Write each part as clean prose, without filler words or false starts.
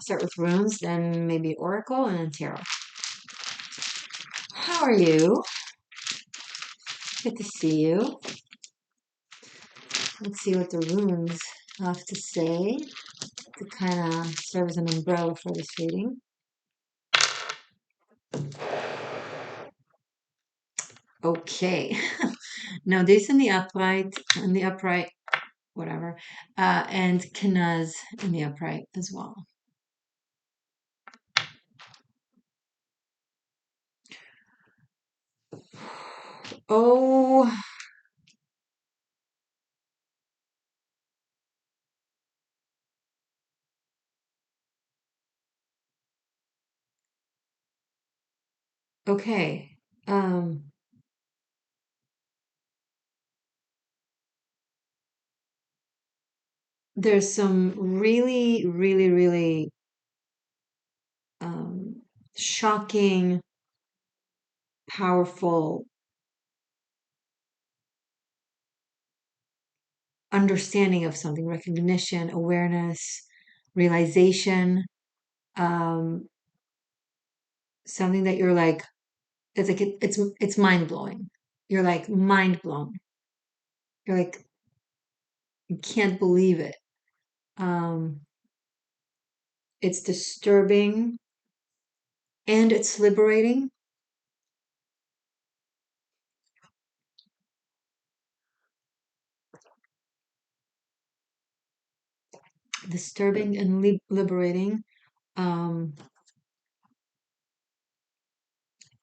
Start with runes, then maybe oracle, and then tarot. How are you? Good to see you. Let's see what the runes have to say to kind of serve as an umbrella for this reading. Okay. Now this in the upright, whatever, and kNewS in the upright as well. Oh, okay. There's some really, really, really um, shocking, powerful understanding of something, recognition, awareness, realization, um, something that you're like, it's like it's mind blowing. You're like mind blown. You're like, you can't believe it. Um, it's disturbing and it's liberating. Disturbing and liberating. Um,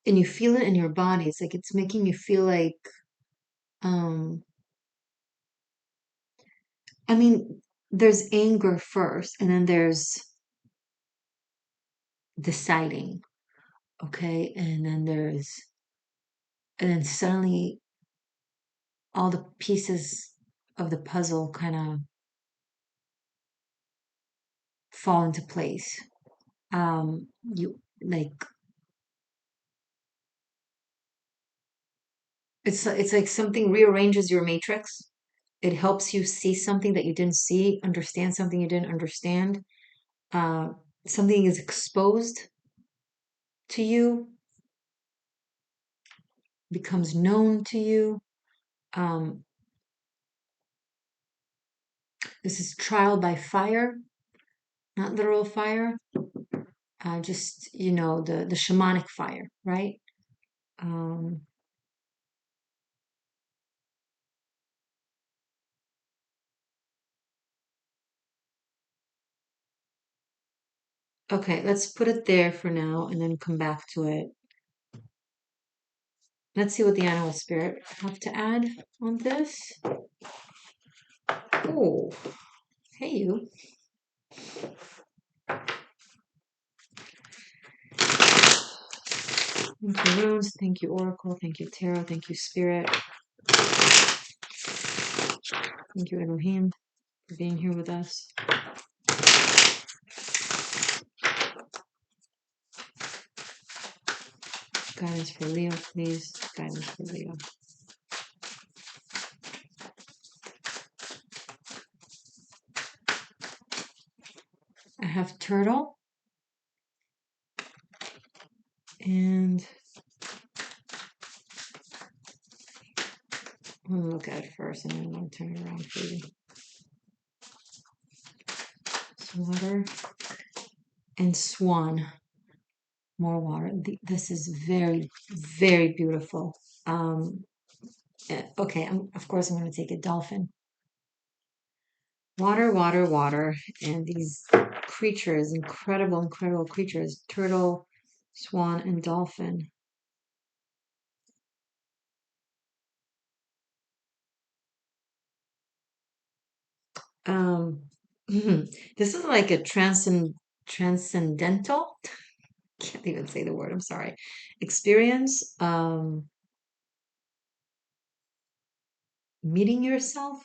and you feel it in your body. It's like it's making you feel like, um, I mean, there's anger first, and then there's deciding, okay, and then suddenly all the pieces of the puzzle kind of fall into place. You like it's like something rearranges your matrix. It helps you see something that you didn't see, understand something you didn't understand. Uh, Something is exposed to you, becomes known to you. Um, this is trial by fire, not literal fire, just the shamanic fire, right? Um, okay, let's put it there for now and then come back to it. Let's see what the animal spirit have to add on this. Oh, hey you. Thank you, runes. Thank you, oracle. Thank you, tarot. Thank you, spirit. Thank you, Elohim, for being here with us. Guidance for Leo, please. Guidance for Leo. I have turtle. And I'm going to look at it first and then I'm going to turn it around for you. Water and swan. More water. This is very, very beautiful. Okay, of course I'm going to take a dolphin. Water, water, water. And these creatures, incredible, incredible creatures. Turtle, swan, and dolphin. Um, this is like a transcendental, can't even say the word, I'm sorry, experience, meeting yourself,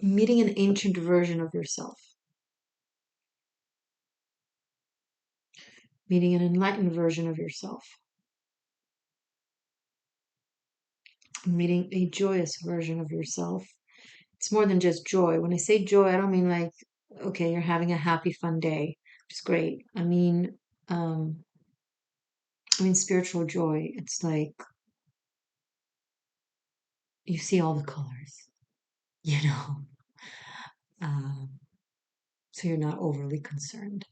meeting an ancient version of yourself, meeting an enlightened version of yourself. meeting a joyous version of yourself. It's more than just joy. When I say joy, I don't mean like, okay, you're having a happy, fun day, which is great. Um, I mean spiritual joy. It's like you see all the colors, you know, um, so you're not overly concerned.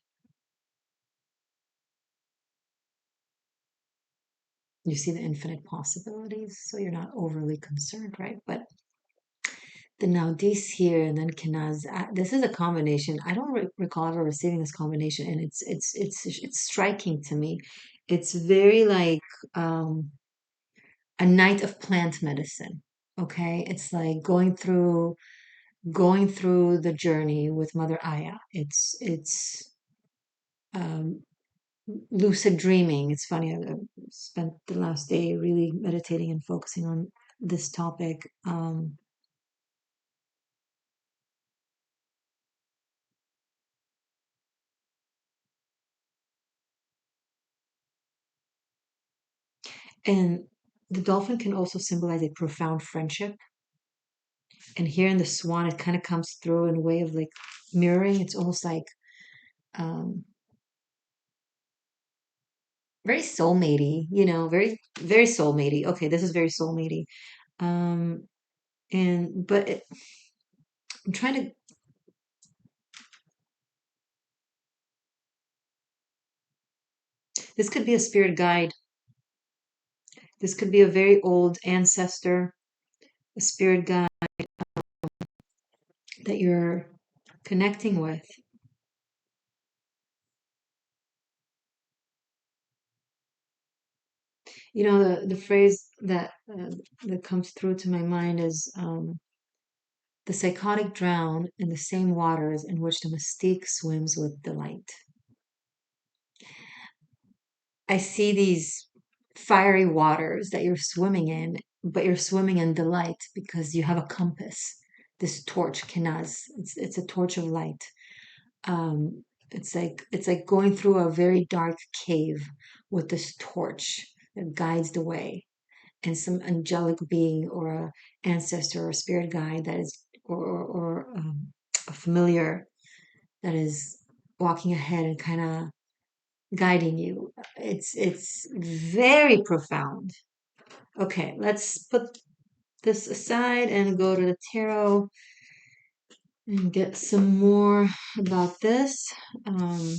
You see the infinite possibilities, so you're not overly concerned, right? But the now this here and then kNewS, this is a combination. I don't recall ever receiving this combination, and it's striking to me. It's very like a night of plant medicine. Okay, it's like going through the journey with Mother Aya. It's um, lucid dreaming. It's funny. I spent the last day really meditating and focusing on this topic. And the dolphin can also symbolize a profound friendship. And here in the swan, it kind of comes through in a way of like mirroring. It's almost like um, very soulmatey, very very soulmatey. Okay, this is very soulmatey. Um, and but I'm trying to. This could be a spirit guide. This could be a very old ancestor, a spirit guide that you're connecting with. The phrase that comes through to my mind is the psychotic drown in the same waters in which the mystique swims with delight. I see these fiery waters that you're swimming in, but you're swimming in delight because you have a compass. This torch, kNewS, it's a torch of light. It's like going through a very dark cave with this torch that guides the way, and some angelic being or a ancestor or a spirit guide that is or a familiar that is walking ahead and kind of guiding you. It's very profound. Okay, let's put this aside and go to the tarot and get some more about this. Um,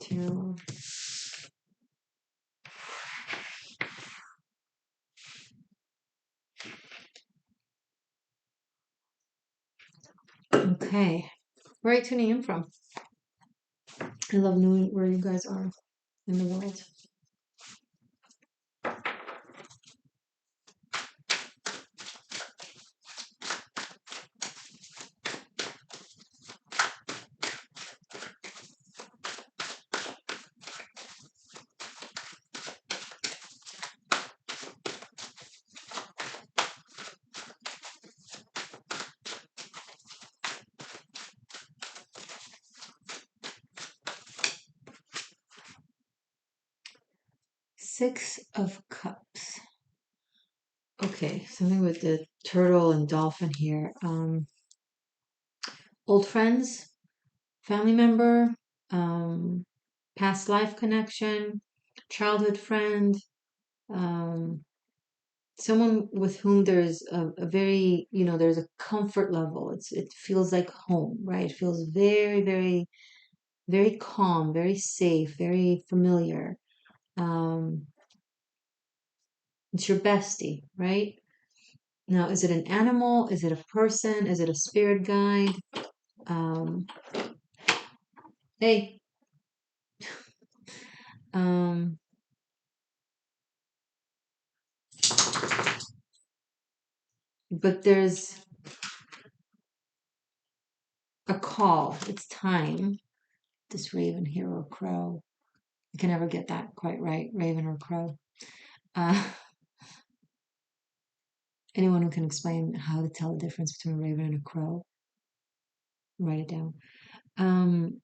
tarot. Okay, where are you tuning in from? I love knowing where you guys are in the world. 6 of Cups. Okay, something with the turtle and dolphin here. Old friends, family member, um, past life connection, childhood friend, um, someone with whom there's a very, there's a comfort level. It feels like home, right? It feels very, very, very calm, very safe, very familiar. Um, it's your bestie, right? Now, is it an animal? Is it a person? Is it a spirit guide? Um, hey, um, but there's a call. It's time. This raven here or crow. I can never get that quite right, raven or crow. Uh, anyone who can explain how to tell the difference between a raven and a crow? Write it down. Um,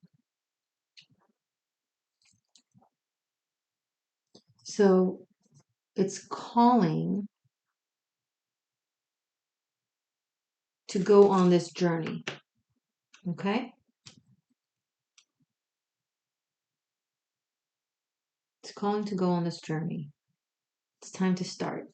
so it's calling to go on this journey. Okay? It's calling to go on this journey. It's time to start.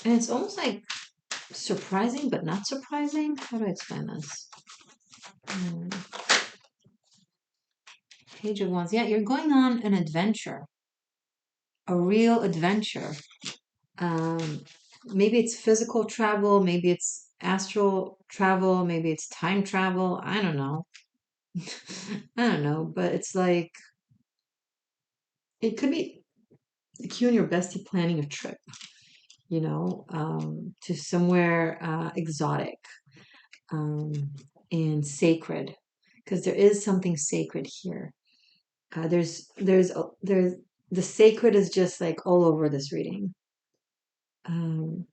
And it's almost like surprising, but not surprising. How do I explain this? Um, Page of Wands. Yeah, you're going on an adventure, a real adventure. Maybe it's physical travel, maybe it's astral travel, maybe it's time travel. I don't know. I don't know, but it's like it could be like you and your bestie planning a trip, to somewhere exotic um, and sacred, because there is something sacred here. There's the sacred is just like all over this reading. Um,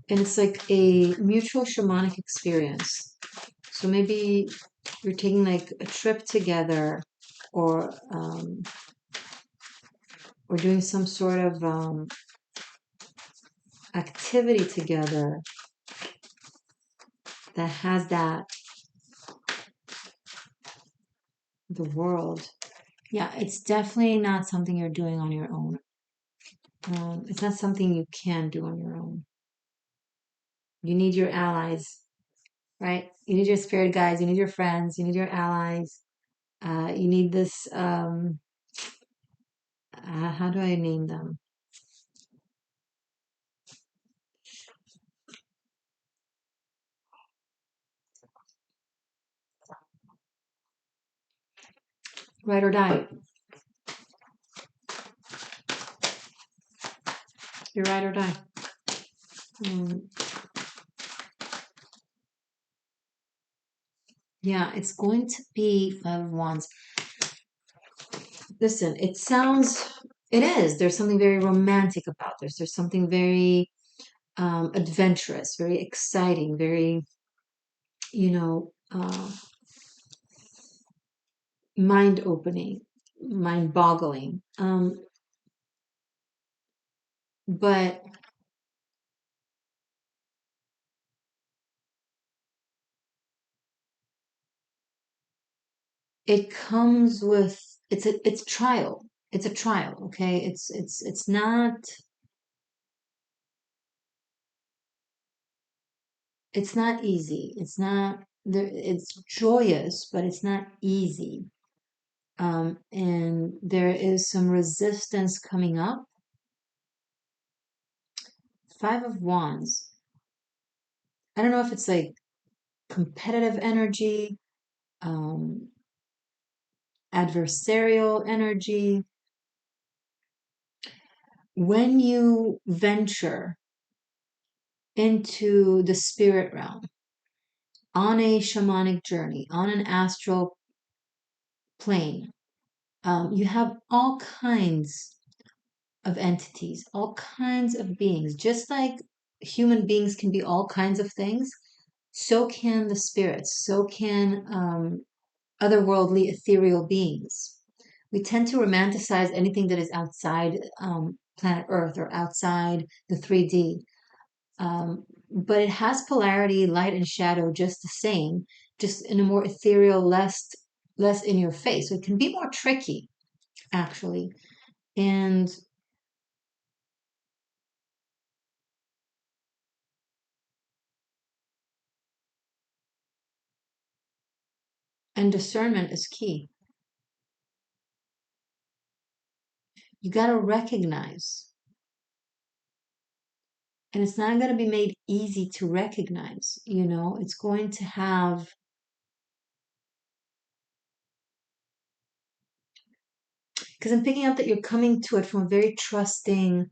and it's like a mutual shamanic experience. So maybe you're taking like a trip together, or doing some sort of activity together that has that the world. Yeah, it's definitely not something you're doing on your own. It's not something you can do on your own. You need your allies, right? You need your spirit guides. You need your friends. You need your allies. You need this. How do I name them? Ride or die. You're ride or die. Um, yeah, it's going to be Five of Wands. Listen, it is. There's something very romantic about this. There's something very adventurous, very exciting, very, mind opening, mind boggling. But it comes with it's trial. It's a trial, okay? It's not easy. It's not there. It's joyous, but it's not easy. And there is some resistance coming up. Five of Wands. I don't know if it's like competitive energy, um, adversarial energy. When you venture into the spirit realm on a shamanic journey, on an astral plane, you have all kinds of entities, all kinds of beings. Just like human beings can be all kinds of things, so can the spirits, so can otherworldly ethereal beings. We tend to romanticize anything that is outside planet Earth or outside the 3D. But it has polarity, light and shadow, just the same, just in a more ethereal, less in your face. So it can be more tricky, actually. And discernment is key. You got to recognize, and it's not going to be made easy to recognize. It's going to have Because I'm picking up that you're coming to it from a very trusting,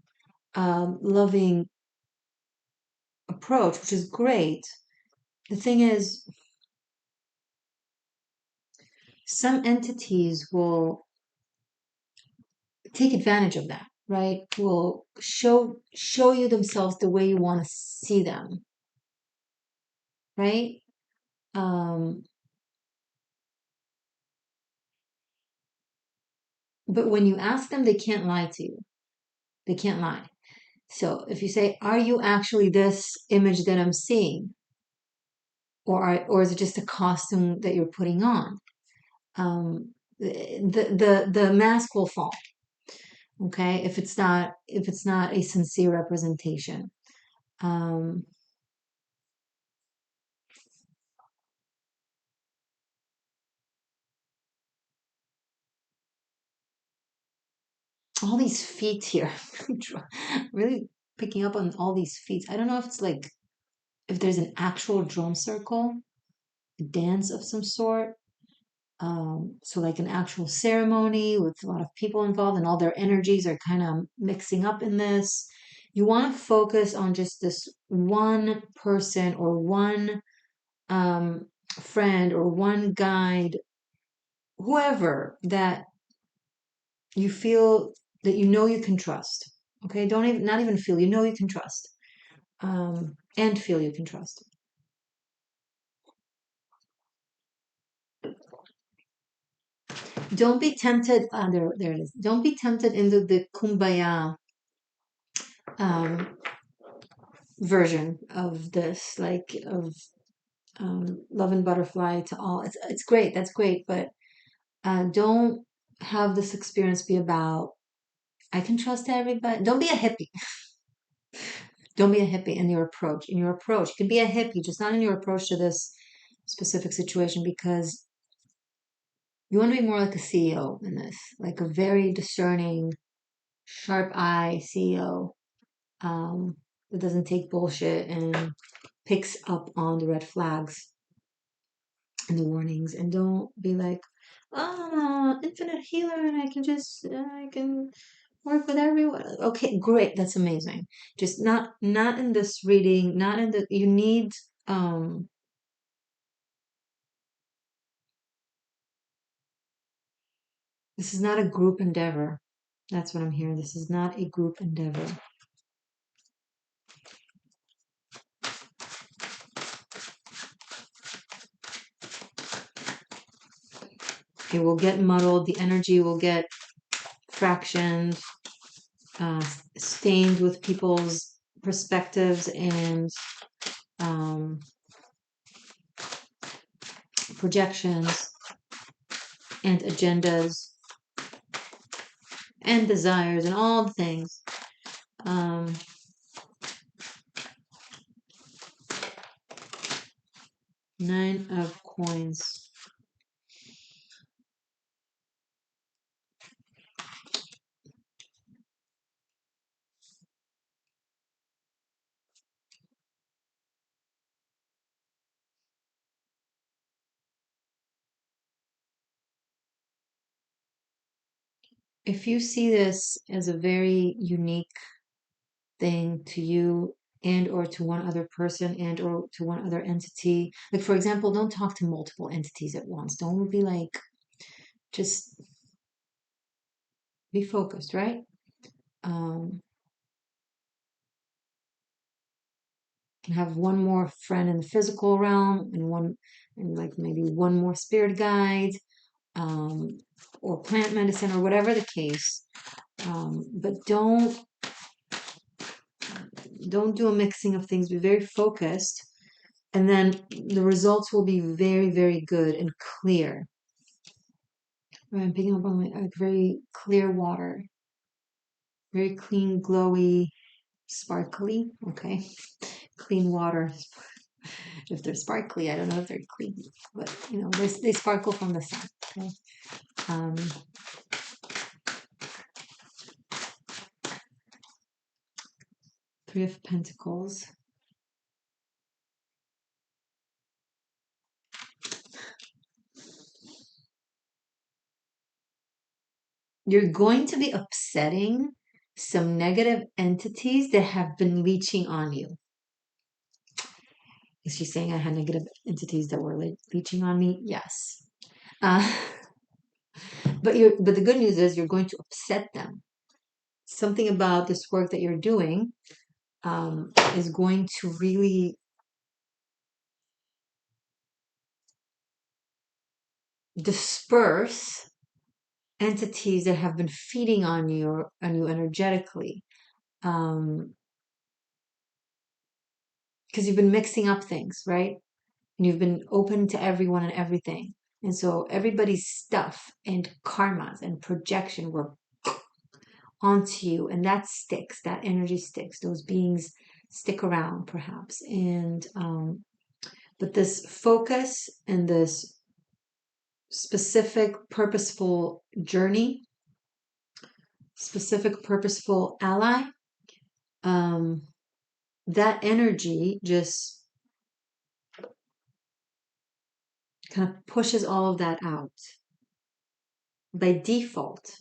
loving approach, which is great. The thing is, some entities will take advantage of that, right? Will show you themselves the way you want to see them, right? Um, but when you ask them, they can't lie to you. They can't lie. So if you say, "Are you actually this image that I'm seeing?" or is it just a costume that you're putting on? The mask will fall, okay, if it's not a sincere representation. Um, all these feet here, really picking up on all these feet. I don't know if it's like if there's an actual drum circle, a dance of some sort. So like an actual ceremony with a lot of people involved and all their energies are kind of mixing up in this. You want to focus on just this one person or one friend or one guide, whoever that you feel that you know you can trust. Okay, don't even not even feel, you know you can trust, and feel you can trust. Don't be tempted. There it is. Don't be tempted into the kumbaya um, version of this, like of love and butterfly to all. It's great. That's great, but don't have this experience be about I can trust everybody. Don't be a hippie. Don't be a hippie in your approach. In your approach, you can be a hippie, just not in your approach to this specific situation because you want to be more like a CEO in this, like a very discerning, sharp eye CEO that doesn't take bullshit and picks up on the red flags and the warnings, and don't be like, oh, infinite healer, and I can work with everyone. Okay, great, that's amazing. Just not in this reading, not in the. You need um. This is not a group endeavor. That's what I'm hearing. This is not a group endeavor. It will get muddled. The energy will get fractioned, uh, stained with people's perspectives and um, projections and agendas and desires and all the things. Um, Nine of coins. If you see this as a very unique thing to you and or to one other person and or to one other entity, like for example, don't talk to multiple entities at once. Don't be like, just be focused, right? Um, can have one more friend in the physical realm and one and like maybe one more spirit guide, um, or plant medicine or whatever the case. But don't do a mixing of things. Be very focused, and then the results will be very, very good and clear. Right, I'm picking up on like very clear water, very clean, glowy, sparkly. Okay, clean water. If they're sparkly, I don't know if they're clean, but you know they sparkle from the sun. Okay. Um, Three of Pentacles. You're going to be upsetting some negative entities that have been leeching on you. Is she saying I had negative entities that were leeching on me? Yes. Uh, but the good news is you're going to upset them. Something about this work that you're doing is going to really disperse entities that have been feeding on you energetically. Because you've been mixing up things, right? And you've been open to everyone and everything. And so everybody's stuff and karmas and projection were onto you, and that sticks, that energy sticks. Those beings stick around perhaps. And but this focus and this specific purposeful journey, specific purposeful ally, um, that energy just kind of pushes all of that out by default.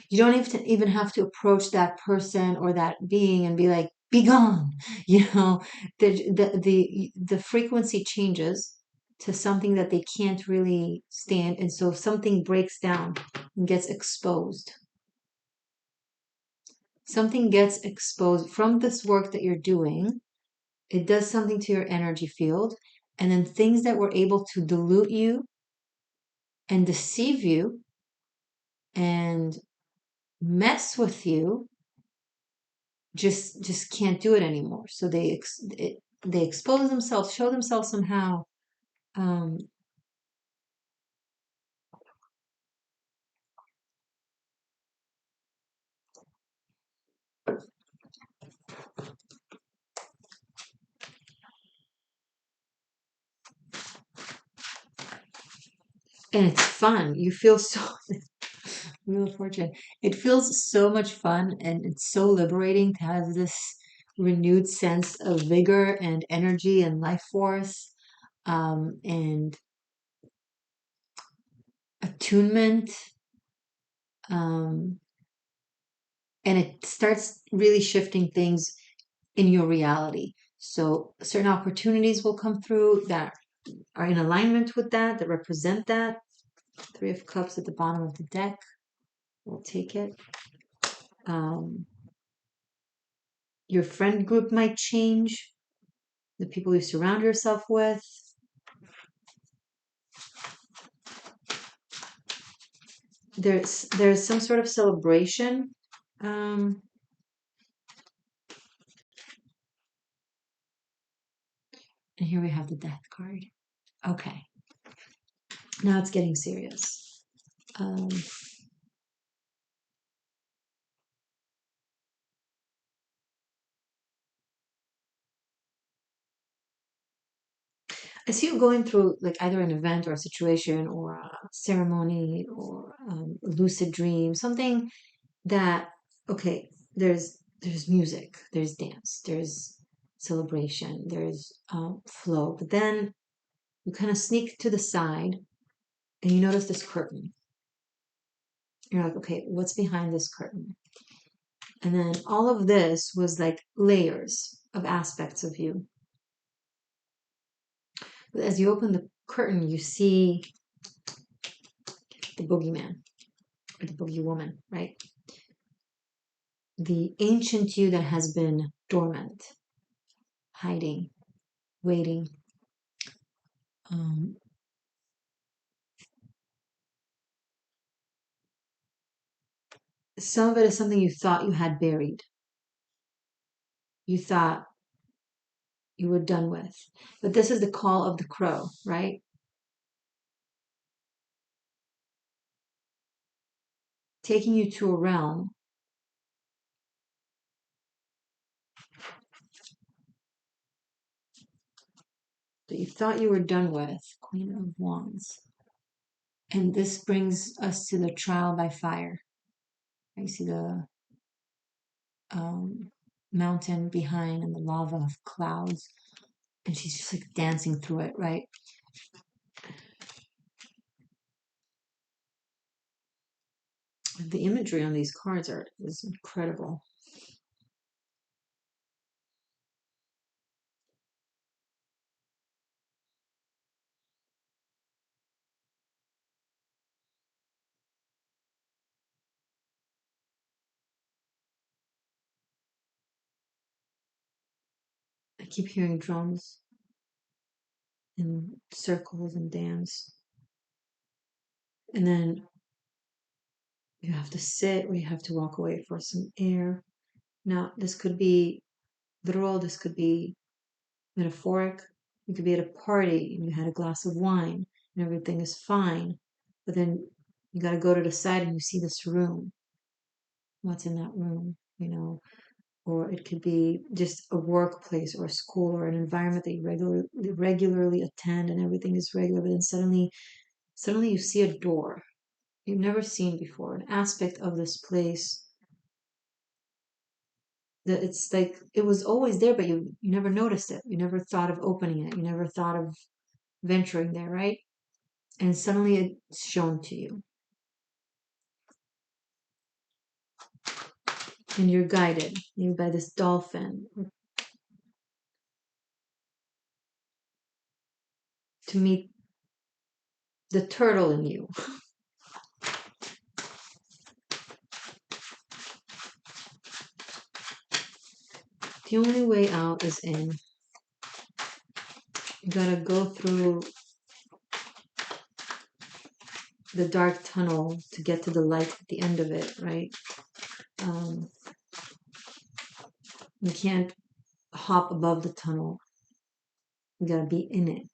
You don't even have to approach that person or that being and be like, be gone. You know, the frequency changes to something that they can't really stand. And so something breaks down and gets exposed. Something gets exposed from this work that you're doing. It does something to your energy field. And then things that were able to dilute you and deceive you and mess with you just can't do it anymore. So they expose themselves, show themselves somehow. Um, and it's fun. You feel so Wheel of Fortune. It feels so much fun, and it's so liberating to have this renewed sense of vigor and energy and life force, and attunement. Um, and it starts really shifting things in your reality. So certain opportunities will come through that are in alignment with that, that represent that. Three of Cups at the bottom of the deck. We'll take it. Um, your friend group might change. The people you surround yourself with. There's some sort of celebration. Um, and here we have the Death card. Okay, now it's getting serious. I see you going through like either an event or a situation or a ceremony or a lucid dream, something that okay, there's music, there's dance, there's celebration, there's flow, but then you kind of sneak to the side and you notice this curtain. You're like, okay, what's behind this curtain? And then all of this was like layers of aspects of you. But as you open the curtain, you see the boogeyman or the boogie woman, right? The ancient you that has been dormant, hiding, waiting. Um, some of it is something you thought you had buried. You thought you were done with. But this is the call of the crow, right? Taking you to a realm that you thought you were done with. Queen of Wands. And this brings us to the trial by fire. You see the mountain behind and the lava of clouds. And she's just like dancing through it, right? The imagery on these cards is incredible. I keep hearing drums and circles and dance. And then you have to sit or you have to walk away for some air. Now, this could be literal, this could be metaphoric. You could be at a party and you had a glass of wine and everything is fine, but then you got to go to the side and you see this room. What's in that room, Or it could be just a workplace or a school or an environment that you regularly attend and everything is regular, but then suddenly you see a door you've never seen before, an aspect of this place that it's like it was always there, but you never noticed it. You never thought of opening it. You never thought of venturing there, right? And suddenly it's shown to you. And you're guided, maybe by this dolphin, to meet the turtle in you. The only way out is in. You gotta go through the dark tunnel to get to the light at the end of it, right? Um, you can't hop above the tunnel. You gotta be in it.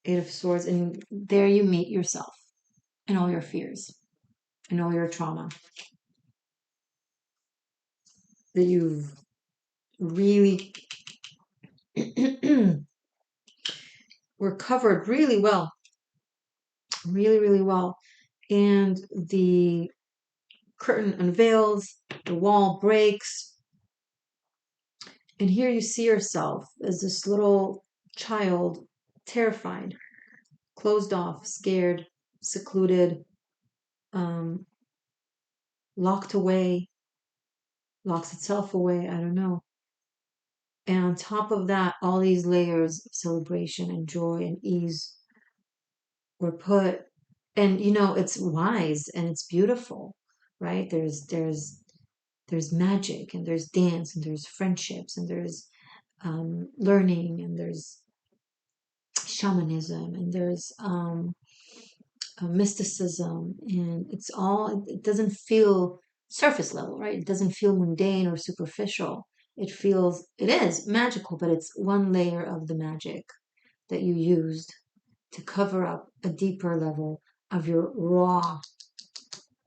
Eight of Swords, and there you meet yourself and all your fears and all your trauma that you've really were covered really well, really, really well. And the curtain unveils, the wall breaks, and here you see yourself as this little child, terrified, closed off, scared, secluded, um, locked away, locks itself away. I don't know. And on top of that, all these layers of celebration and joy and ease were put. And it's wise and it's beautiful, right? There's magic and there's dance and there's friendships and there's learning and there's shamanism and there's mysticism, and it doesn't feel surface level, right? It doesn't feel mundane or superficial. It is magical, but it's one layer of the magic that you used to cover up a deeper level of your raw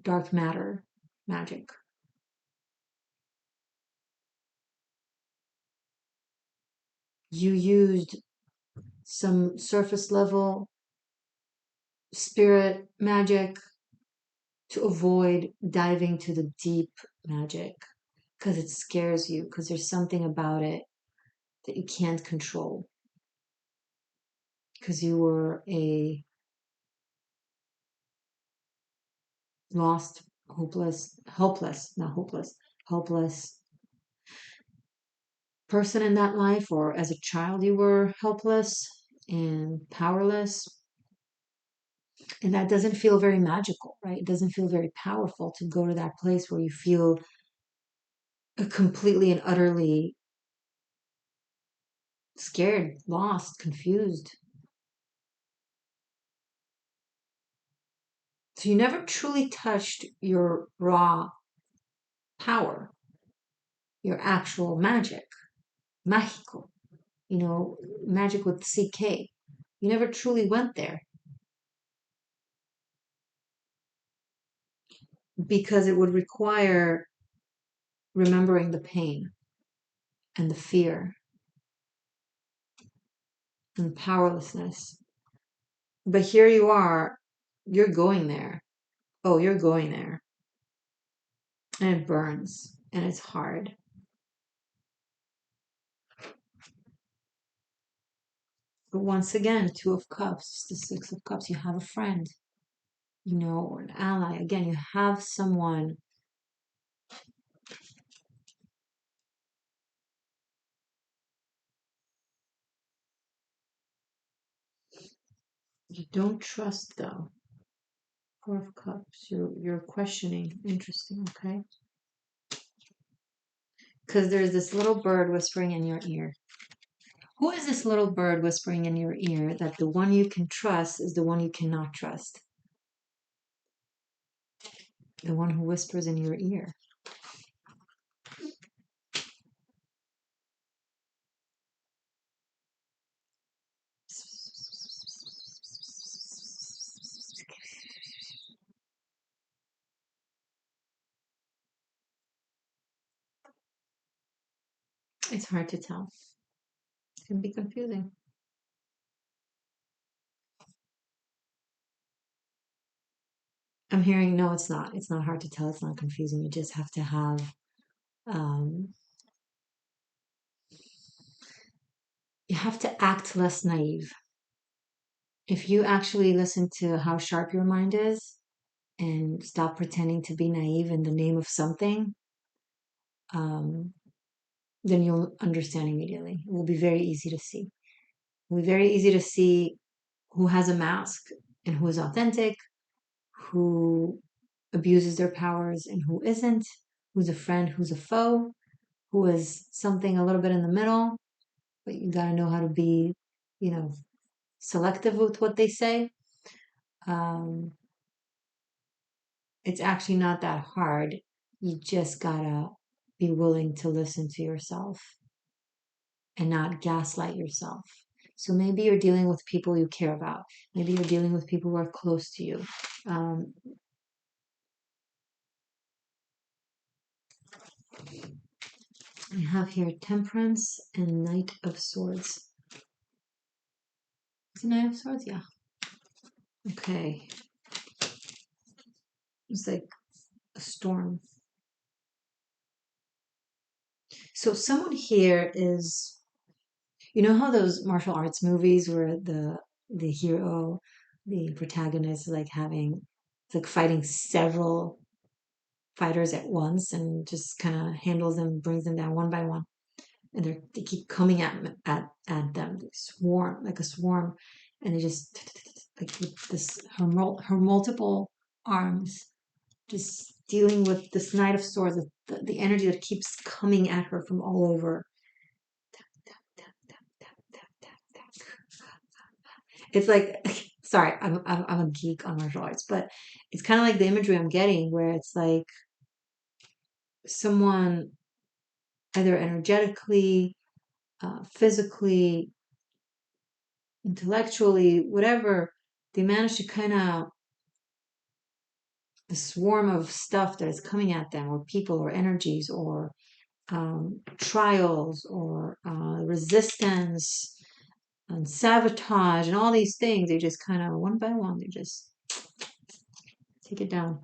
dark matter magic. You used some surface level spirit magic to avoid diving to the deep magic because it scares you, because there's something about it that you can't control, because you were a lost, not hopeless, helpless person in that life, or as a child you were helpless and powerless. And that doesn't feel very magical, right? It doesn't feel very powerful to go to that place where you feel completely and utterly scared, lost, confused. So you never truly touched your raw power, your actual magic, mágico, magic with CK. You never truly went there because it would require remembering the pain and the fear and powerlessness. But here you are, you're going there. Oh, you're going there. And it burns and it's hard. But once again, Two of Cups, the Six of Cups, you have a friend. or an ally. Again, you have someone. You don't trust though. Four of Cups. You're questioning. Interesting. Okay. Because there's this little bird whispering in your ear. Who is this little bird whispering in your ear that the one you can trust is the one you cannot trust? The one who whispers in your ear. It's hard to tell. It can be confusing. I'm hearing, no, it's not. It's not hard to tell. It's not confusing. You just have to have, um, you have to act less naive. If you actually listen to how sharp your mind is and stop pretending to be naive in the name of something, um, then you'll understand immediately. It will be very easy to see. It will be very easy to see who has a mask and who is authentic, who abuses their powers and who isn't, who's a friend, who's a foe, who is something a little bit in the middle, but you got to know how to be, you know, selective with what they say. Um, it's actually not that hard. You just gotta be willing to listen to yourself and not gaslight yourself. So maybe you're dealing with people you care about. Maybe you're dealing with people who are close to you. Um, I have here Temperance and Knight of Swords. Is it Knight of Swords? Yeah. Okay. It's like a storm. So someone here is, you know how those martial arts movies where the hero, the protagonist, is like having, it's like fighting several fighters at once and just kind of handles them, brings them down one by one, and they keep coming at them, they swarm like a swarm, and they just like with this her multiple arms, just dealing with this Knight of Swords, the energy that keeps coming at her from all over. It's like, sorry, I'm a geek on martial arts, but it's kind of like the imagery I'm getting, where it's like someone either energetically, physically, intellectually, whatever, they manage to kind of, the swarm of stuff that is coming at them, or people, or energies, or trials, or resistance, and sabotage, and all these things. They just kind of one by one, they just take it down.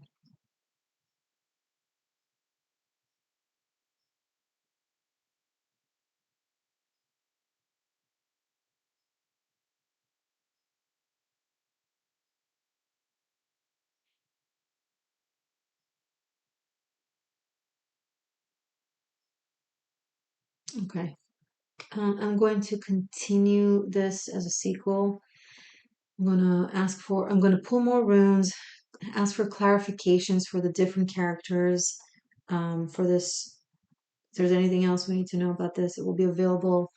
Okay. I'm going to continue this as a sequel. I'm going to pull more runes, ask for clarifications for the different characters for this. If there's anything else we need to know about this, it will be available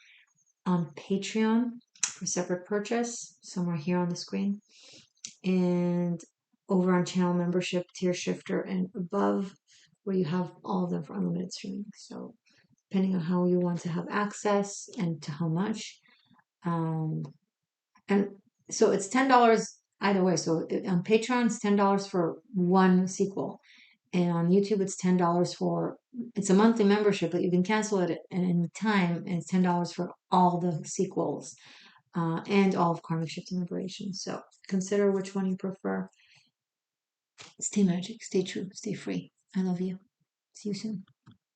on Patreon for separate purchase, somewhere here on the screen, and over on channel membership, tier shifter, and above, where you have all of them for unlimited streaming. So, depending on how you want to have access and to how much. Um, and so it's $10 either way. So on Patreon, it's $10 for one sequel. And on YouTube, it's $10 for, it's a monthly membership, but you can cancel it at any time. And it's $10 for all the sequels and all of Karmic Shift and Liberation. So consider which one you prefer. Stay magic, stay true, stay free. I love you. See you soon.